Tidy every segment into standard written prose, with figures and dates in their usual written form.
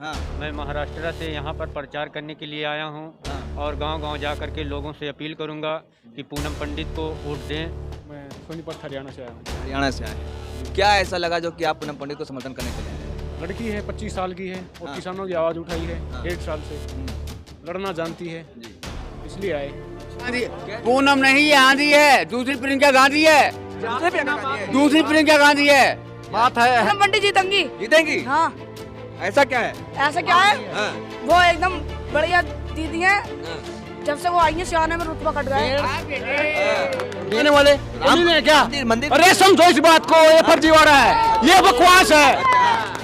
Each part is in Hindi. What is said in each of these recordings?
हाँ। मैं महाराष्ट्र से यहाँ पर प्रचार करने के लिए आया हूँ हाँ। और गांव-गांव जा कर के लोगों से अपील करूँगा कि पूनम पंडित को वोट दें। मैं सोनीपत हरियाणा से आया हूँ। हरियाणा से आए हैं। क्या ऐसा लगा जो कि आप पूनम पंडित को समर्थन करने के लिए आए हैं? लड़की है, 25 साल की है और हाँ। किसानों की आवाज़ उठाई है हाँ। 1.5 साल से, लड़ना जानती है, जी। इसलिए आए। पूनम नहीं है, आंधी है, दूसरी प्रियंका गांधी है, दूसरी प्रियंका गांधी है। बात है पूनम पंडित जीतेंगी। जीतेंगी? हाँ, ऐसा क्या है? ऐसा क्या है? हाँ। वो एकदम बढ़िया दीदी है। हाँ। जब से वो आई है सियाने में रुतबा कट गया है। देने वाले है क्या? मंदिर अरे समझो इस बात को, ये फर्जीवाड़ा है, ये बकवास है।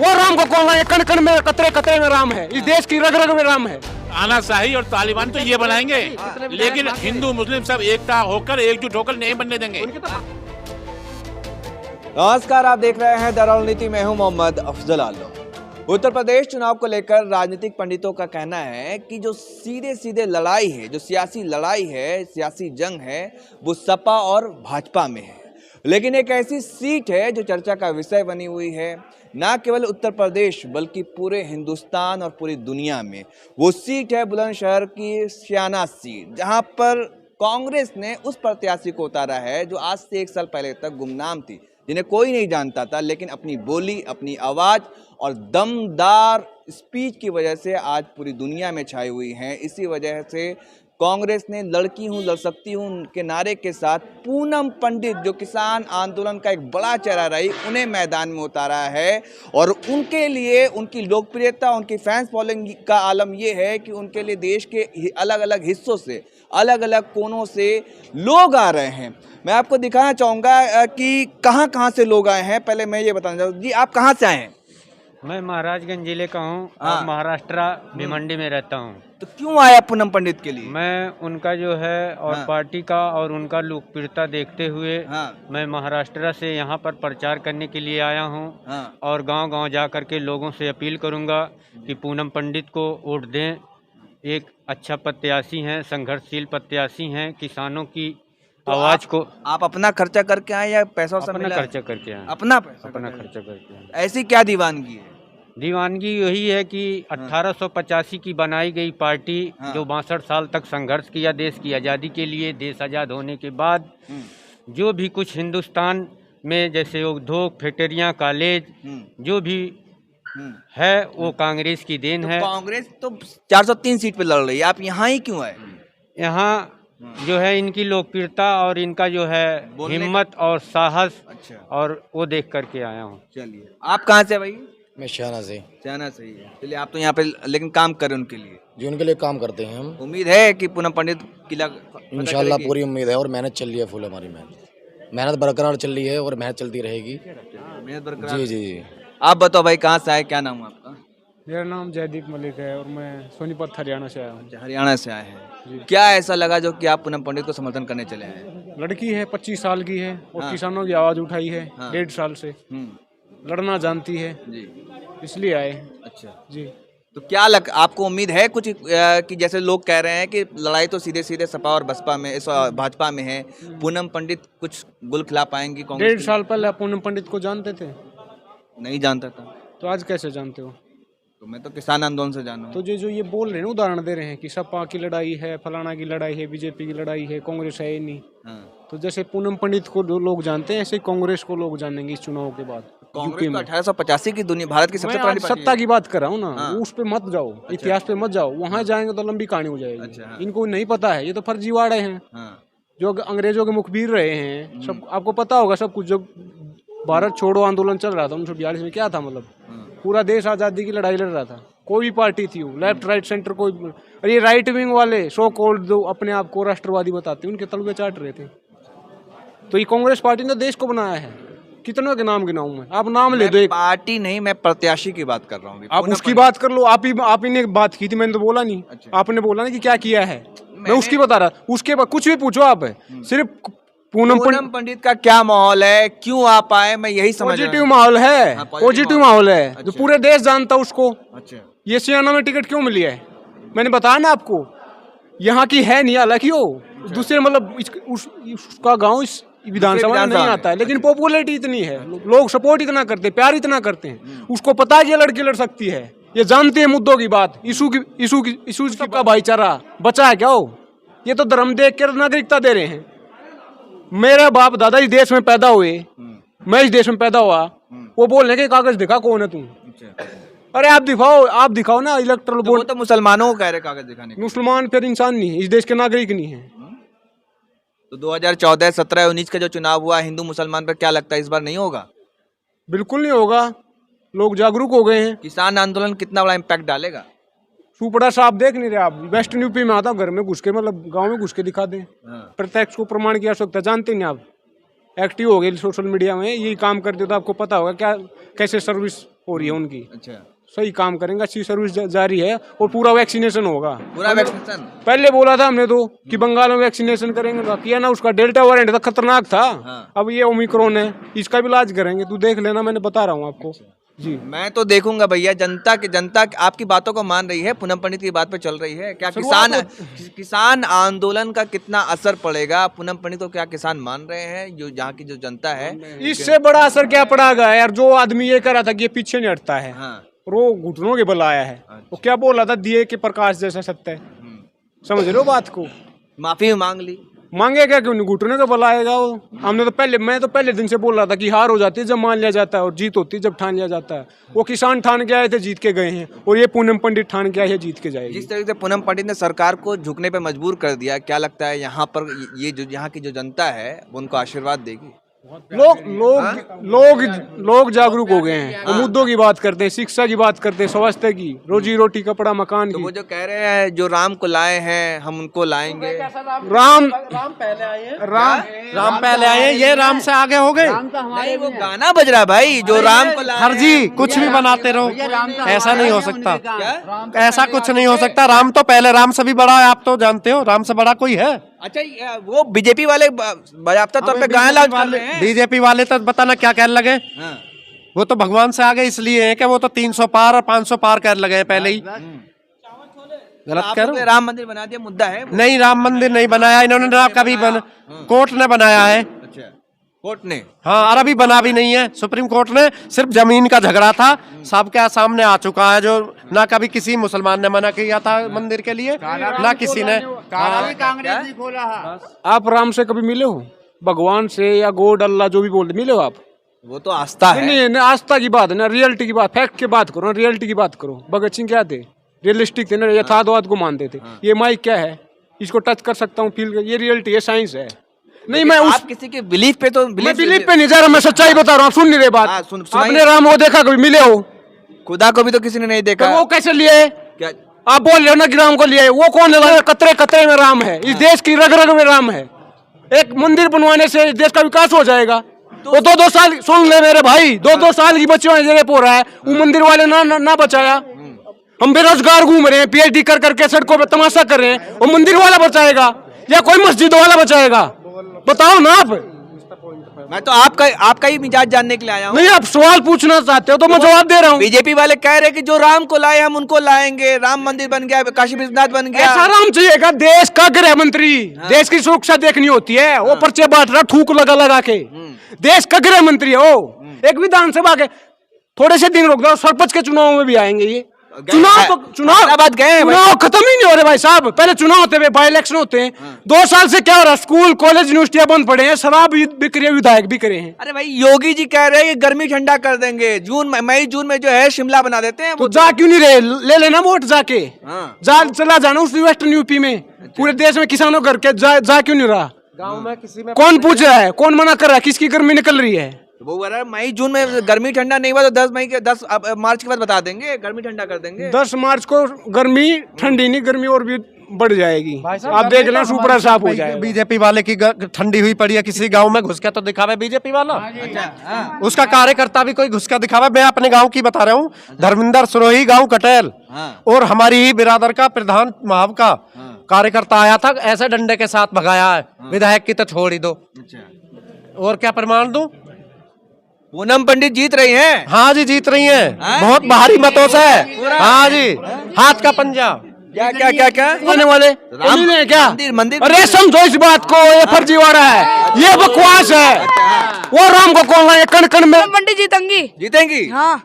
वो राम को कौन है? कण कण में, कतरे कतरे में राम है, इस देश की रग रग में राम है। आनाशाही और तालिबान तो ये बनाएंगे, लेकिन हिंदू मुस्लिम सब एकता होकर एकजुट होकर नहीं बनने देंगे। नमस्कार, आप देख रहे हैं द रणनीति में हूं मोहम्मद अफजल आलम। उत्तर प्रदेश चुनाव को लेकर राजनीतिक पंडितों का कहना है कि जो सीधे सीधे लड़ाई है, जो सियासी लड़ाई है, सियासी जंग है, वो सपा और भाजपा में है। लेकिन एक ऐसी सीट है जो चर्चा का विषय बनी हुई है, ना केवल उत्तर प्रदेश बल्कि पूरे हिंदुस्तान और पूरी दुनिया में। वो सीट है बुलंदशहर की सियाना सीट, जहां पर कांग्रेस ने उस प्रत्याशी को उतारा है जो आज से 1 साल पहले तक गुमनाम थी, जिन्हें कोई नहीं जानता था, लेकिन अपनी बोली, अपनी आवाज़ और दमदार स्पीच की वजह से आज पूरी दुनिया में छाई हुई हैं। इसी वजह से कांग्रेस ने लड़की हूँ लड़ सकती हूँ के नारे के साथ पूनम पंडित, जो किसान आंदोलन का एक बड़ा चेहरा रही, उन्हें मैदान में उतारा है। और उनके लिए उनकी लोकप्रियता, उनकी फैंस फॉलोइंग का आलम ये है कि उनके लिए देश के अलग अलग हिस्सों से, अलग अलग कोनों से लोग आ रहे हैं। मैं आपको दिखाना चाहूँगा कि कहाँ कहाँ से लोग आए हैं। पहले मैं ये बताना चाहूँ, जी आप कहाँ से आए हैं? मैं महाराजगंज जिले का हूँ हाँ। और महाराष्ट्र भिवंडी में रहता हूँ। तो क्यों आया पूनम पंडित के लिए? मैं उनका जो है और हाँ। पार्टी का और उनका लोकप्रियता देखते हुए हाँ। मैं महाराष्ट्र से यहाँ पर प्रचार करने के लिए आया हूँ हाँ। और गांव-गांव जा कर के लोगों से अपील करूँगा कि पूनम पंडित को वोट दें। एक अच्छा प्रत्याशी हैं, संघर्षशील प्रत्याशी हैं, किसानों की तो आवाज़ को आप अपना खर्चा करके आए या पैसा से अपना मिला? खर्चा करके आए, अपना पैसा अपना करके खर्चा करके आए। आए। ऐसी क्या दीवानगी है? दीवानगी यही है कि 1885 की बनाई गई पार्टी हाँ। जो 62 साल तक संघर्ष किया देश की आज़ादी के लिए, देश आज़ाद होने के बाद जो भी कुछ हिंदुस्तान में जैसे उद्योग, फैक्ट्रियाँ, कॉलेज जो भी है वो कांग्रेस की देन तो है। कांग्रेस तो 403 सीट पे लड़ रही है, आप यहाँ ही क्यों आए? यहाँ जो है इनकी लोकप्रियता और इनका जो है बोलने हिम्मत और साहस, अच्छा, और वो देख करके आया हूँ। चलिए। आप कहाँ से भाई? मैं शाना से। जाना सही है। चलिए, आप तो यहाँ पे लेकिन काम कर रहे हैं उनके लिए। जी, उनके लिए काम करते हैं हम। उम्मीद है कि पूनम पंडित की इंशाल्लाह पूरी उम्मीद है और मेहनत चल रही है, फुल हमारी मेहनत बरकरार चल रही है और मेहनत चलती रहेगी। मेहनत बरकरार। जी जी जी। आप बताओ भाई, कहाँ से आए, क्या नाम है आपका? मेरा नाम जयदीप मलिक है और मैं सोनीपत हरियाणा से आया हूँ। हरियाणा से आए हैं। क्या ऐसा लगा जो कि आप पूनम पंडित को समर्थन करने चले आए? लड़की है, 25 साल की है और हाँ। किसानों की आवाज़ उठाई है हाँ। 1.5 साल से, लड़ना जानती है, जी। इसलिए आए। अच्छा जी। तो क्या आपको उम्मीद है कुछ कि जैसे लोग कह रहे हैं कि लड़ाई तो सीधे सीधे सपा और बसपा में, भाजपा में है, पूनम पंडित कुछ गुल खिला पाएंगी कांग्रेस? 1.5 साल पहले आप पूनम पंडित को जानते थे? नहीं जानता था। तो आज कैसे जानते हो? तो मैं तो किसान आंदोलन से जाना हूँ। तो जो ये बोल रहे हैं, उदाहरण दे रहे हैं कि सपा की लड़ाई है, फलाना की लड़ाई है, बीजेपी की लड़ाई है, कांग्रेस है ही नहीं। हाँ। तो जैसे पूनम पंडित को जो लोग जानते हैं, ऐसे ही कांग्रेस को लोग जानेंगे इस चुनाव के बाद। कांग्रेस तो 1885 की दुनिया, भारत की सबसे मैं पुरानी आज पार्टी सत्ता है। की बात कर रहा हूँ ना। हाँ। उस पे मत जाओ, इतिहास पे मत जाओ, वहाँ जाएंगे तो लंबी कहानी हो जाएगी। अच्छा, हाँ। इनको नहीं पता है, ये तो फर्जीवाड़े हैं हाँ। जो अंग्रेजों के मुखबिर रहे हैं। सब आपको पता होगा सब कुछ। जब भारत छोड़ो आंदोलन चल रहा था 1942 में, क्या था मतलब? पूरा देश आज़ादी की लड़ाई लड़ रहा था। कोई भी पार्टी थी, लेफ्ट राइट सेंटर, कोई। और ये राइट विंग वाले सो कॉल्ड जो अपने आप को राष्ट्रवादी बताते, उनके तलवे चाट रहे थे। तो ये कांग्रेस पार्टी ने देश को बनाया है। कितनों के नाम गिनाऊं मैं? आप नाम ले दो। एक पार्टी नहीं, मैं प्रत्याशी की बात कर रहा हूँ। आप उसकी बात कर लो। आप ही ने बात की थी, मैंने तो बोला नहीं। अच्छा। आपने बोला ना कि क्या किया है, मैं उसकी बता रहा। उसके बाद कुछ भी पूछो आप, सिर्फ पूनम पंडित का क्या माहौल है, क्यों आप आए, मैं यही समझ रहा पॉजिटिव हूं। माहौल है। हाँ, पॉजिटिव माहौल है जो अच्छा। पूरे देश जानता उसको। अच्छा। ये सियाना में टिकट क्यों मिली है? मैंने बताया ना आपको, यहाँ की है नहीं, हालांकि वो दूसरे मतलब उसका गांव इस विधानसभा में नहीं आता है, लेकिन पॉपुलैरिटी इतनी है, लोग सपोर्ट इतना करते हैं, प्यार इतना करते हैं। उसको पता है कि ये लड़की लड़ सकती है, ये जानते हैं मुद्दों की बात, इशू सबका भाईचारा बचा है क्या हो? ये तो धर्म देख कर नागरिकता दे रहे हैं। मेरे बाप दादा इस देश में पैदा हुए, मैं इस देश में पैदा हुआ, वो बोलने के कागज दिखा कौन है तू? अरे आप दिखाओ ना इलेक्ट्रल तो वो तो मुसलमानों को कह रहे कागज दिखाने को। मुसलमान फिर इंसान नहीं है, इस देश के नागरिक नहीं है। तो 2014, 17, 19 का जो चुनाव हुआ हिंदू मुसलमान पर क्या लगता है इस बार नहीं होगा? बिल्कुल नहीं होगा, लोग जागरूक हो गए हैं। किसान आंदोलन कितना बड़ा इम्पैक्ट डालेगा? सुपड़ा साहब देख नहीं रहे आप, वेस्टर्न यूपी में आता घर में घुस के, मतलब गांव में घुस के दिखा दें। प्रत्यक्ष को प्रमाण की आवश्यकता जानते नहीं आप, एक्टिव हो गए सोशल मीडिया में, यही काम करते तो आपको पता होगा क्या कैसे सर्विस हो रही है उनकी। अच्छा, सही काम करेंगे, अच्छी सर्विस जारी है और पूरा वैक्सीनेशन होगा। पूरा वैक्सीनेशन पहले बोला था हमने तो कि बंगाल में वैक्सीनेशन करेंगे, तो किया ना, उसका डेल्टा वेरिएंट था, खतरनाक था। अब ये ओमिक्रॉन है, इसका भी इलाज करेंगे, तू देख लेना, मैंने बता रहा हूँ आपको जी। मैं तो देखूंगा भैया। जनता आपकी बातों को मान रही है, पूनम पंडित की बात पे चल रही है क्या? किसान आंदोलन का कितना असर पड़ेगा? पूनम पंडित को क्या किसान मान रहे हैं? जो यहाँ की जो जनता है, इससे बड़ा असर क्या पड़ेगा यार? जो आदमी ये कर रहा था कि ये पीछे नहीं हटता है, वो घुटनों के बल आया है। वो क्या बोल रहा था, दिए के प्रकाश जैसा सत्य है। समझ रहे हो बात को? माफी मांग ली, मांगेगा क्यों नहीं, घुटने का बल आएगा वो। मैं तो पहले दिन से बोल रहा था कि हार हो जाती है जब मान लिया जाता है और जीत होती है जब ठान लिया जाता है। वो किसान ठान के आए थे, जीत के गए हैं, और ये पूनम पंडित ठान के आए हैं, जीत के जाएगी। जिस तरीके से पूनम पंडित ने सरकार को झुकने पे मजबूर कर दिया, क्या लगता है यहाँ पर ये जो यहाँ की जो जनता है वो उनको आशीर्वाद देगी? लोग जागरूक हो गए हैं, वो मुद्दों की बात करते हैं, शिक्षा की बात करते हैं, स्वास्थ्य की, रोजी रोटी, कपड़ा, मकान तो की। वो जो कह रहे हैं जो राम को लाए हैं हम उनको लाएंगे। राम पहले आए हैं, ये राम से आगे हो गए। नहीं, वो गाना बज रहा है भाई, जो राम को लाए। हर जी कुछ भी बनाते रहो, ऐसा नहीं हो सकता, ऐसा कुछ नहीं हो सकता। राम तो पहले, राम से भी बड़ा है, आप तो जानते हो, राम से बड़ा कोई है? अच्छा, वो बीजेपी वाले बाकायदा तौर पे गाना लॉन्च कर रहे हैं। बीजेपी वाले तो बताना क्या कहने लगे, वो तो भगवान से आगे इसलिए है कि वो तो 300 पार और 500 पार कर लगे पहले ही। गलत कह रहा हूं? राम मंदिर बना दिया, मुद्दा है नहीं, राम मंदिर नहीं बनाया इन्होंने ना कभी, कोर्ट ने बनाया है। अच्छा, कोर्ट ने? हाँ, और अभी बना भी नहीं है, सुप्रीम कोर्ट ने, सिर्फ जमीन का झगड़ा था, सबके सामने आ चुका है, जो ना कभी किसी मुसलमान ने मना किया था मंदिर के लिए, ना किसी ने। कांग्रेस ने खोला है। आप राम से कभी मिले हो? भगवान से या गॉड, अल्लाह, जो भी बोलते, मिले हो आप? वो तो आस्था है। नहीं, आस्था की बात है ना, रियलिटी की बात, फैक्ट की बात करो, रियलिटी की बात करो। भगत सिंह क्या थे? रियलिस्टिक थे ना, यथार्थवाद को मानते थे। ये माइक क्या है, इसको टच कर सकता हूँ, फील कर, ये रियलिटी है, साइंस है। नहीं, मैं आप किसी के बिलीफ पे तो बिलीफ पे नहीं जा रहा, मैं सच्चाई बता रहा हूँ। सुन नहीं रहे बात? आपने राम को देखा कभी, मिले हो? खुदा को भी तो किसी ने नहीं देखा। वो कैसे लिए? क्या आप बोल रहे हो ना कि राम को लिए, वो कौन है? कतरे कतरे में राम है, इस देश की रग रग में राम है। एक मंदिर बनवाने से देश का विकास हो जाएगा। वो 2-2 साल, सुन ले मेरे भाई, 2-2 साल की बच्चियों हो रहा है, वो मंदिर वाले ना बचाया। हम बेरोजगार घूम रहे हैं, PhD कर करके सड़कों पे तमाशा कर रहे हैं, वो मंदिर वाला बचाएगा या कोई मस्जिद वाला बचाएगा? बताओ ना आप। मैं तो आपका ही मिजाज जानने के लिए आया हूँ। नहीं, आप सवाल पूछना चाहते हो तो मैं जवाब दे रहा हूँ। बीजेपी वाले कह रहे हैं कि जो राम को लाए हम उनको लाएंगे, राम मंदिर बन गया, काशी विश्वनाथ बन गया। ऐसा राम चाहिएगा? देश का गृह मंत्री, देश की सुरक्षा देखनी होती है, वो पर्चे बांट रहा थूक लगा के। देश का गृह मंत्री है वो। एक विधानसभा के थोड़े से दिन रुक जाओ, सरपंच के चुनाव में भी आएंगे ये। चुनाव गए, खत्म ही नहीं हो रहे भाई साहब। पहले चुनाव होते हैं, बाई इलेक्शन होते हैं। 2 साल से क्या हो रहा है? स्कूल, कॉलेज, यूनिवर्सिटियां बंद पड़े हैं, शराब बिक रही है, विधायक बिक रहे हैं। अरे भाई, योगी जी कह रहे हैं कि गर्मी ठंडा कर देंगे, मई जून में जो है शिमला बना देते हैं। तो जा क्यों नहीं रहे? ले लेना वोट जाके। चला जाना उस वेस्टर्न यूपी में, पूरे देश में किसानों करके जा क्यों नहीं रहा? गाँव में किसी में कौन पूछ रहा है, कौन मना कर रहा है, किसकी गर्मी निकल रही है? वो मई जून में गर्मी ठंडा नहीं हुआ तो 10 मार्च के बाद बता देंगे, गर्मी ठंडा कर देंगे। 10 मार्च को गर्मी ठंडी नहीं, गर्मी और भी बढ़ जाएगी। आप देख लेना, सुपड़ा साफ हो जाएगा। बीजेपी वाले की ठंडी हुई पड़ी है, किसी गांव में घुस के तो दिखावे बीजेपी वाला। उसका कार्यकर्ता भी कोई घुस के दिखावे। मैं अपने गांव की बता रहा हूँ, धर्मेंद्र सरोही, गांव कटेल, और हमारी ही बिरादर का प्रधान महाव का कार्यकर्ता आया था, ऐसे डंडे के साथ भगाया है। विधायक की तो छोड़ ही दो, और क्या प्रमाण दूं? पूनम पंडित जीत रही हैं। हाँ जी, जीत रही हैं, बहुत भारी मतों से। हाँ जी, हाथ का पंजा। क्या होने वाले क्या मंदिर? अरे समझो इस बात को, ये फर्जीवाड़ा है, ये बकवास है। वो राम को कौन लाए? कण कण में पंडित जीतेंगी। जीतेंगी? हाँ,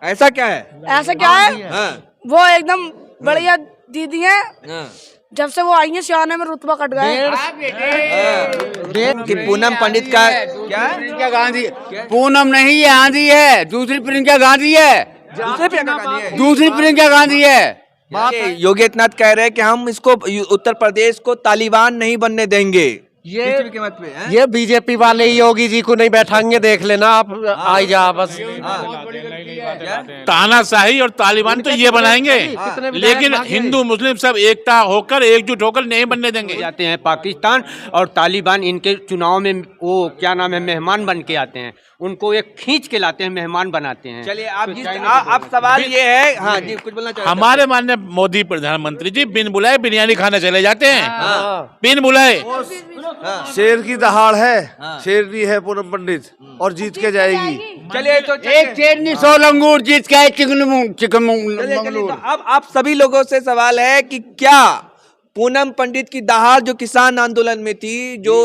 ऐसा क्या है? ऐसा क्या है? हाँ, वो एकदम बढ़िया दीदी है। हाँ। जब से वो आई है सियाने में रुतबा कट गया है। कि पूनम पंडित का क्या है? प्रियंका गांधी पूनम नहीं ये आंधी है, दूसरी प्रियंका गांधी है, दूसरे प्रियंका गांधी है। दूसरी प्रियंका गांधी है। ये योगी आदित्यनाथ कह रहे हैं कि हम इसको उत्तर प्रदेश को तालिबान नहीं बनने देंगे। किसी भी कीमत पे, हैं? ये बीजेपी वाले ही योगी जी को नहीं बैठाएंगे, देख लेना आप, आई जा बस। तानाशाही और तालिबान तो ये बनाएंगे, लेकिन हिंदू मुस्लिम सब एकता होकर एकजुट होकर नहीं बनने देंगे। जाते हैं पाकिस्तान और तालिबान इनके चुनाव में वो क्या नाम है मेहमान बन के आते हैं, उनको एक खींच के लाते हैं, मेहमान बनाते हैं। चलिए आप सवाल ये है, हाँ जी कुछ बोलना चाहिए। हमारे माननीय मोदी प्रधानमंत्री जी बिन बुलाए बिरयानी खाने चले जाते हैं, बिन बुलाए। शेर की दहाड़ है, शेरनी है पूनम पंडित और जीत के जाएगी। चलिए तो एक शेरनी 100 लंगूर जीत के चिकन तो अब आप सभी लोगों से सवाल है कि क्या पूनम पंडित की दहाड़ जो किसान आंदोलन में थी, जो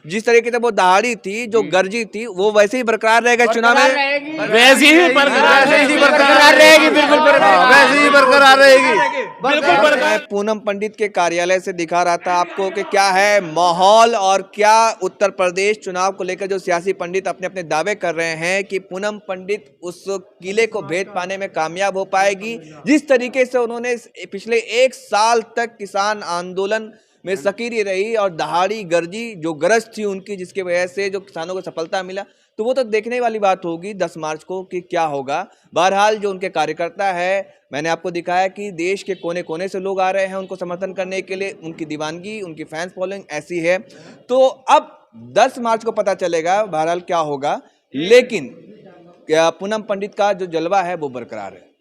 जिस तरीके से वो दहाड़ी थी, जो गर्जी थी, वो वैसे ही बरकरार रहेगा चुनाव में? वैसे ही बरकरार रहेगी, बिल्कुल वैसे ही बरकरार रहेगी। मैं पूनम पंडित के कार्यालय से दिखा रहा था आपको कि क्या है माहौल और क्या उत्तर प्रदेश चुनाव को लेकर जो सियासी पंडित अपने अपने दावे कर रहे हैं कि पूनम पंडित उस किले को भेद पाने में कामयाब हो पाएगी। जिस तरीके से उन्होंने पिछले 1 साल तक किसान आंदोलन में सक्रिय रही और दहाड़ी गर्जी जो गरज थी उनकी, जिसकी वजह से जो किसानों को सफलता मिला, तो वो तो देखने वाली बात होगी 10 मार्च को कि क्या होगा। बहरहाल जो उनके कार्यकर्ता है, मैंने आपको दिखाया कि देश के कोने कोने से लोग आ रहे हैं उनको समर्थन करने के लिए। उनकी दीवानगी, उनकी फैंस फॉलोइंग ऐसी है। तो अब 10 मार्च को पता चलेगा बहरहाल क्या होगा, लेकिन पूनम पंडित का जो जलवा है वो बरकरार है।